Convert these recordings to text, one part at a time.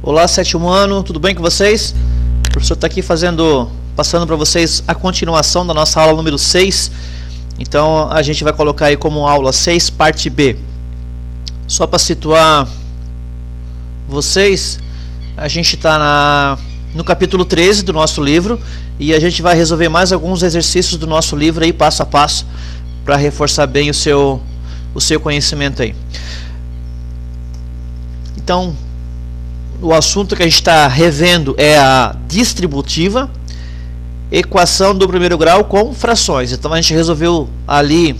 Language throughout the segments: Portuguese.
Olá, sétimo ano, tudo bem com vocês? O professor está aqui passando para vocês a continuação da nossa aula número 6. Então a gente vai colocar aí como aula 6, parte B. Só para situar vocês, a gente está no capítulo 13 do nosso livro e a gente vai resolver mais alguns exercícios do nosso livro aí, passo a passo, para reforçar bem o seu conhecimento aí. Então, o assunto que a gente está revendo é a distributiva, equação do primeiro grau com frações. Então a gente resolveu ali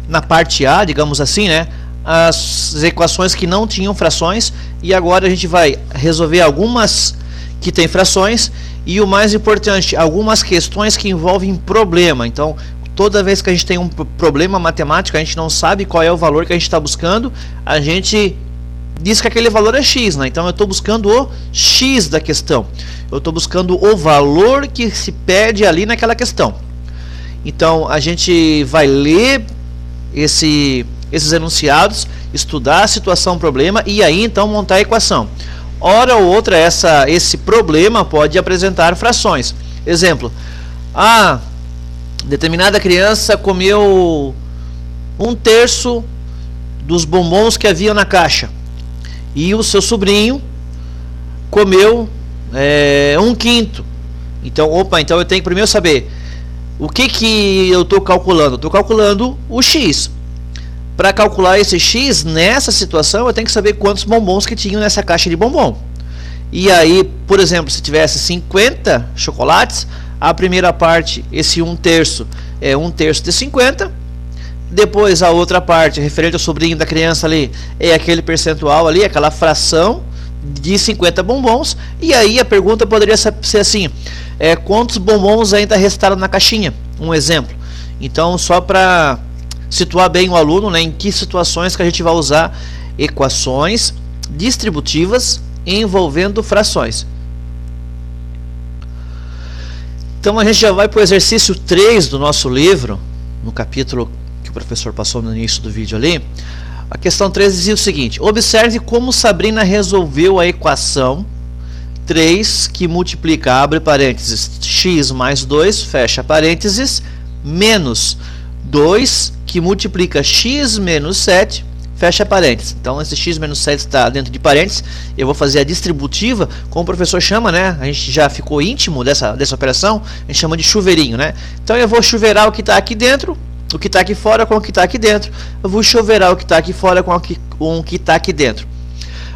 na parte A, digamos assim, né, as equações que não tinham frações, e agora a gente vai resolver algumas que têm frações e, o mais importante, algumas questões que envolvem problema. Então, toda vez que a gente tem um problema matemático, a gente não sabe qual é o valor que a gente está buscando, a gente diz que aquele valor é x, né? Então eu estou buscando o x da questão. Eu estou buscando o valor que se pede ali naquela questão. Então a gente vai ler esses enunciados, estudar a situação, problema, e aí então montar a equação. Hora ou outra esse problema pode apresentar frações. Exemplo: determinada criança comeu 1/3 dos bombons que haviam na caixa, e o seu sobrinho comeu 1/5. Então, então eu tenho que primeiro saber o que eu estou calculando. Estou calculando o x. Para calcular esse x, nessa situação, eu tenho que saber quantos bombons que tinham nessa caixa de bombom. E aí, por exemplo, se tivesse 50 chocolates, a primeira parte, esse 1/3, é 1/3 de 50. Depois a outra parte, referente ao sobrinho da criança ali, é aquele percentual ali, aquela fração de 50 bombons. E aí a pergunta poderia ser assim: quantos bombons ainda restaram na caixinha? Um exemplo. Então, só para situar bem o aluno, né, em que situações que a gente vai usar equações distributivas envolvendo frações. Então a gente já vai para o exercício 3 do nosso livro, no capítulo que o professor passou no início do vídeo ali. A questão 3 dizia o seguinte: observe como Sabrina resolveu a equação 3 que multiplica, abre parênteses, x mais 2, fecha parênteses, menos 2 que multiplica x menos 7, fecha parênteses. Então esse x menos 7 está dentro de parênteses. Eu vou fazer a distributiva, como o professor chama, né? A gente já ficou íntimo dessa operação, a gente chama de chuveirinho, né? Então eu vou chuveirar o que está aqui dentro, o que está aqui fora com o que está aqui dentro. Eu vou chuveirar o que está aqui fora com o que está aqui dentro.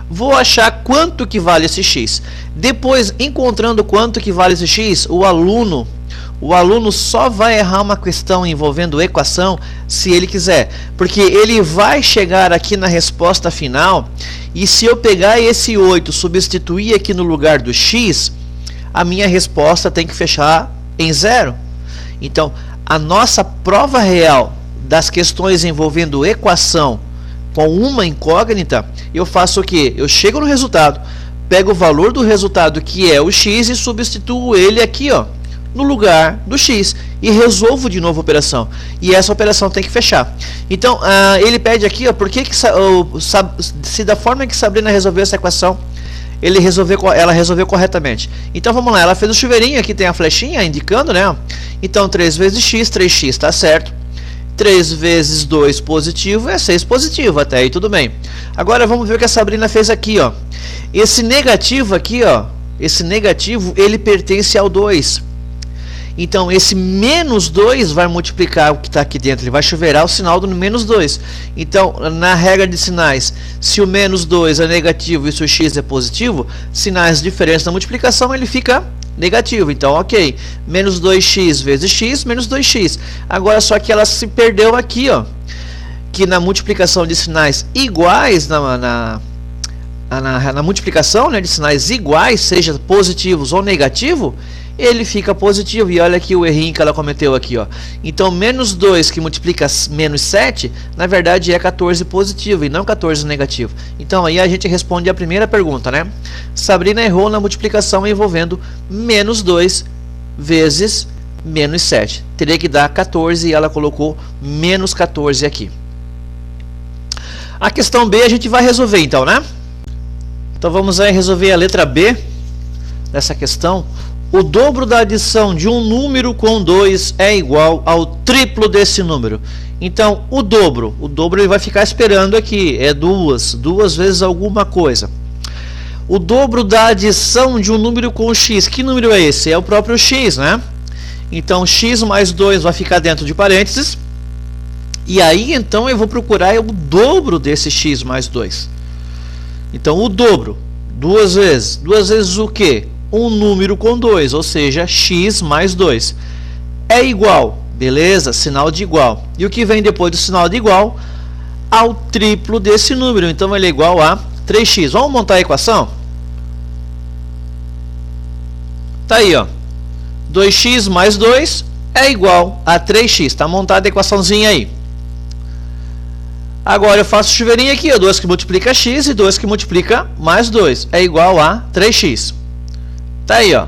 Vou achar quanto que vale esse x. Depois, encontrando quanto que vale esse x, o aluno só vai errar uma questão envolvendo equação se ele quiser, porque ele vai chegar aqui na resposta final, e se eu pegar esse 8, substituir aqui no lugar do x, a minha resposta tem que fechar em 0. Então, a nossa prova real das questões envolvendo equação com uma incógnita, eu faço o quê? Eu chego no resultado, pego o valor do resultado, que é o x, e substituo ele aqui, ó, no lugar do x, e resolvo de novo a operação. E essa operação tem que fechar. Então, ele pede aqui, ó, se da forma que Sabrina resolveu essa equação, ela resolveu corretamente. Então vamos lá, ela fez o chuveirinho, aqui tem a flechinha indicando, né? Então 3 vezes x, 3x, tá certo. 3 vezes 2 positivo é 6 positivo, até aí tudo bem. Agora vamos ver o que a Sabrina fez aqui, ó. Esse negativo aqui, ó, esse negativo, ele pertence ao 2. Então esse menos 2 vai multiplicar o que está aqui dentro, ele vai chuveirar o sinal do menos 2. Então, na regra de sinais, se o menos 2 é negativo e se o x é positivo, sinais diferentes na multiplicação, ele fica negativo. Então, ok, menos 2x vezes x, menos 2x. Agora, só que ela se perdeu aqui, ó, que na multiplicação de sinais iguais, na multiplicação, né, de sinais iguais, seja positivos ou negativo, ele fica positivo. E olha aqui o errinho que ela cometeu aqui, ó. Então, menos 2 que multiplica menos 7, na verdade é 14 positivo e não 14 negativo. Então, aí a gente responde a primeira pergunta, né? Sabrina errou na multiplicação envolvendo menos 2 vezes menos 7. Teria que dar 14 e ela colocou menos 14 aqui. A questão B a gente vai resolver então, né? Então vamos aí resolver a letra B dessa questão. O dobro da adição de um número com 2 é igual ao triplo desse número. Então o dobro ele vai ficar esperando aqui, é duas vezes alguma coisa. O dobro da adição de um número com x, que número é esse? É o próprio x, né? Então x mais 2 vai ficar dentro de parênteses. E aí então eu vou procurar o dobro desse x mais 2. Então o dobro, duas vezes o quê? Um número com 2, ou seja, x mais 2. É igual, beleza? Sinal de igual. E o que vem depois do sinal de igual? Ao triplo desse número. Então ele é igual a 3x. Vamos montar a equação? Tá aí, ó. 2x mais 2 é igual a 3x. Está montada a equaçãozinha aí. Agora eu faço chuveirinho aqui, ó. 2 que multiplica x e 2 que multiplica mais 2 é igual a 3x. Tá aí, ó.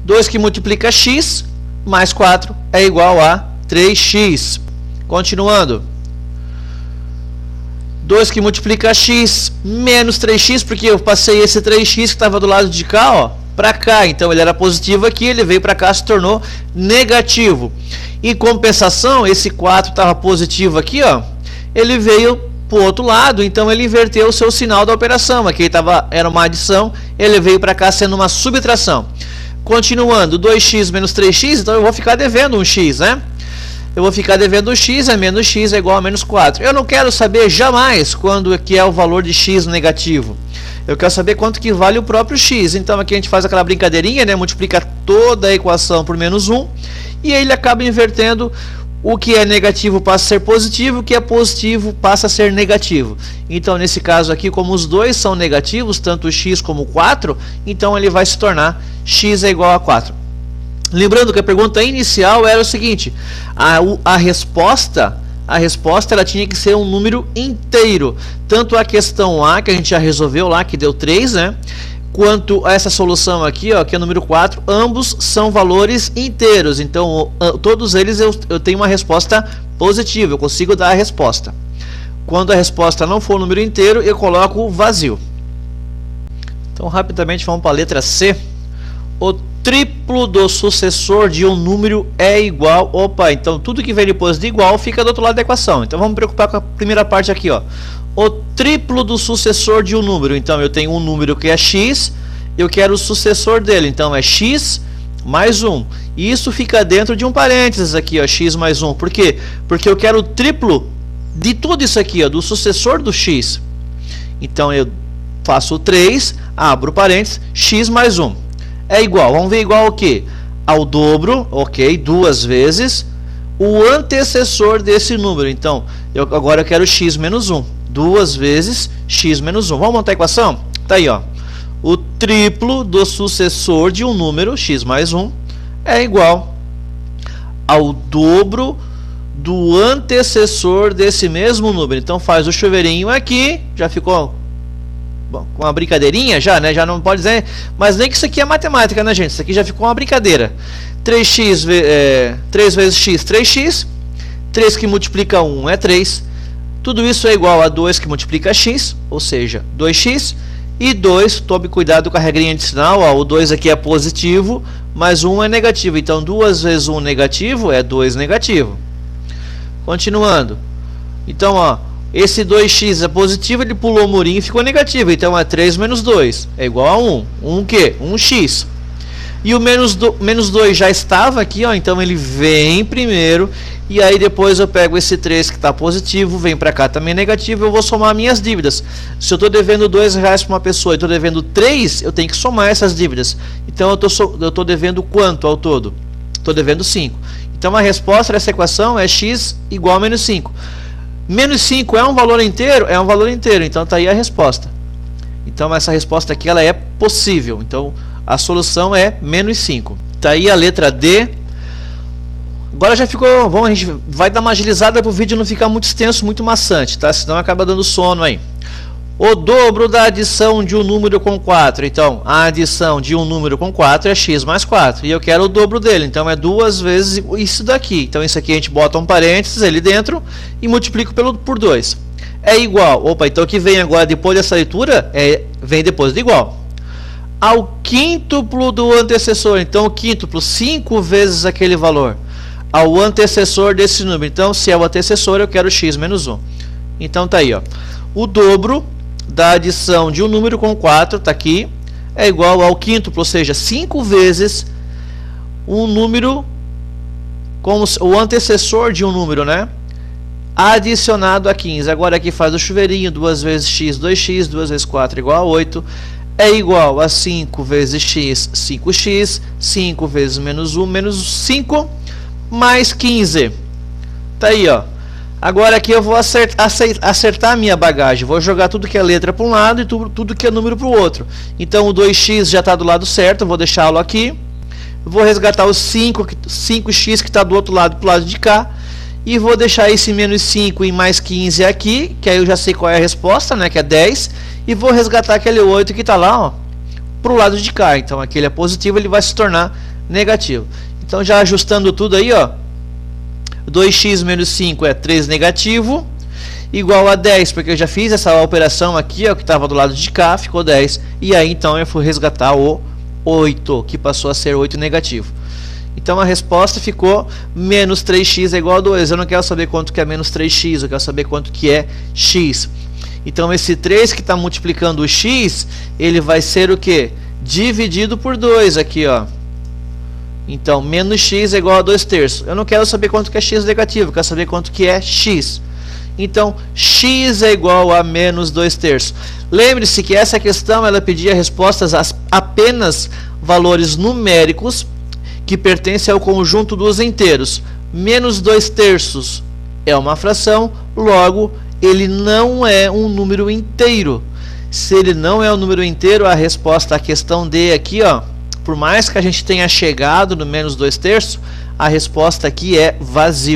2 que multiplica x mais 4 é igual a 3x. Continuando. 2 que multiplica x menos 3x, porque eu passei esse 3x que estava do lado de cá, ó, para cá. Então ele era positivo aqui, ele veio para cá, se tornou negativo. Em compensação, esse 4 estava positivo aqui, ó, ele veio para o outro lado, então ele inverteu o seu sinal da operação. Aqui era uma adição, ele veio para cá sendo uma subtração. Continuando, 2x menos 3x, então eu vou ficar devendo um x, né? Eu vou ficar devendo x, é menos x é igual a menos 4. Eu não quero saber jamais quando que é o valor de x negativo. Eu quero saber quanto que vale o próprio x. Então aqui a gente faz aquela brincadeirinha, né? Multiplica toda a equação por menos 1. E aí ele acaba invertendo. O que é negativo passa a ser positivo, o que é positivo passa a ser negativo. Então nesse caso aqui, como os dois são negativos, tanto o x como o 4, então ele vai se tornar x é igual a 4. Lembrando que a pergunta inicial era o seguinte: a resposta ela tinha que ser um número inteiro. Tanto a questão A, que a gente já resolveu lá, que deu 3, né? Quanto a essa solução aqui, ó, que é o número 4, ambos são valores inteiros. Então, todos eles eu tenho uma resposta positiva, eu consigo dar a resposta. Quando a resposta não for um número inteiro, eu coloco vazio. Então, rapidamente, vamos para a letra C. O triplo do sucessor de um número é igual... Opa, então tudo que vem depois de igual fica do outro lado da equação. Então, vamos preocupar com a primeira parte aqui, ó. O triplo do sucessor de um número. Então eu tenho um número que é x, eu quero o sucessor dele, então é x mais 1. E isso fica dentro de um parênteses aqui, ó, x mais 1. Por quê? Porque eu quero o triplo de tudo isso aqui, ó, do sucessor do x. Então eu faço o 3, abro parênteses, x mais 1. É igual, vamos ver igual ao quê? Ao dobro, ok, duas vezes, o antecessor desse número. Então agora eu quero x menos 1. Duas vezes x menos 1. Vamos montar a equação? Tá aí, ó. O triplo do sucessor de um número, x mais 1, é igual ao dobro do antecessor desse mesmo número. Então faz o chuveirinho aqui, já ficou bom, com uma brincadeirinha já, né? Já não pode dizer, mas nem que isso aqui é matemática, né, gente? Isso aqui já ficou uma brincadeira. 3 vezes x, 3x. 3 que multiplica 1 é 3. Tudo isso é igual a 2 que multiplica x, ou seja, 2x, e 2, tome cuidado com a regrinha de sinal, ó, o 2 aqui é positivo, mas 1 é negativo, então 2 vezes 1 negativo é 2 negativo. Continuando, então ó, esse 2x é positivo, ele pulou o murinho e ficou negativo, então é 3 menos 2, é igual a 1, 1 o quê? 1x. E o menos 2 já estava aqui, ó, então ele vem primeiro. E aí depois eu pego esse 3 que está positivo, vem para cá também negativo, eu vou somar minhas dívidas. Se eu estou devendo R$2 para uma pessoa e estou devendo 3, eu tenho que somar essas dívidas. Então eu estou devendo quanto ao todo? Estou devendo 5. Então a resposta dessa equação é x igual a menos 5. Menos 5 é um valor inteiro? É um valor inteiro, então está aí a resposta. Então essa resposta aqui ela é possível. Então a solução é menos 5. Está aí a letra D. Agora já ficou, a gente vai dar uma agilizada para o vídeo não ficar muito extenso, muito maçante, tá? Senão acaba dando sono aí. O dobro da adição de um número com 4. Então, a adição de um número com 4 é x mais 4. E eu quero o dobro dele, então é 2 vezes isso daqui. Então isso aqui a gente bota um parênteses ali dentro e multiplico por 2. É igual, opa, então o que vem agora depois dessa leitura vem depois do igual. Ao quíntuplo do antecessor, então o quíntuplo, 5 vezes aquele valor. Ao antecessor desse número, então se é o antecessor eu quero x menos 1. Então tá aí, ó. O dobro da adição de um número com 4, tá aqui, é igual ao quíntuplo, ou seja, 5 vezes um número, como o antecessor de um número, né? Adicionado a 15. Agora aqui faz o chuveirinho, 2 vezes x, 2x, 2 vezes 4 igual a 8. É igual a 5 vezes x, 5x, 5 vezes menos 1, menos 5, mais 15. Tá aí, ó. Agora aqui eu vou acertar a minha bagagem. Vou jogar tudo que é letra para um lado e tudo que é número para o outro. Então o 2x já está do lado certo, eu vou deixá-lo aqui. Vou resgatar o 5x que está do outro lado, para o lado de cá. E vou deixar esse menos 5 e mais 15 aqui, que aí eu já sei qual é a resposta, né, que é 10. E vou resgatar aquele 8 que está lá, ó, para o lado de cá. Então aquele é positivo, ele vai se tornar negativo. Então já ajustando tudo aí, ó, 2x menos 5 é 3 negativo, igual a 10, porque eu já fiz essa operação aqui, ó, que estava do lado de cá, ficou 10. E aí então eu fui resgatar o 8, que passou a ser 8 negativo. Então a resposta ficou menos 3x é igual a 2. Eu não quero saber quanto que é menos 3x, eu quero saber quanto que é x. Então esse 3 que está multiplicando o x, ele vai ser o que? Dividido por 2 aqui, ó. Então menos x é igual a 2/3. Eu não quero saber quanto que é x negativo, eu quero saber quanto que é x. Então x é igual a menos 2/3. Lembre-se que essa questão ela pedia respostas a apenas valores numéricos que pertence ao conjunto dos inteiros. Menos 2/3 é uma fração, logo ele não é um número inteiro. Se ele não é um número inteiro, a resposta à questão D aqui, ó, por mais que a gente tenha chegado no menos 2/3, a resposta aqui é vazio.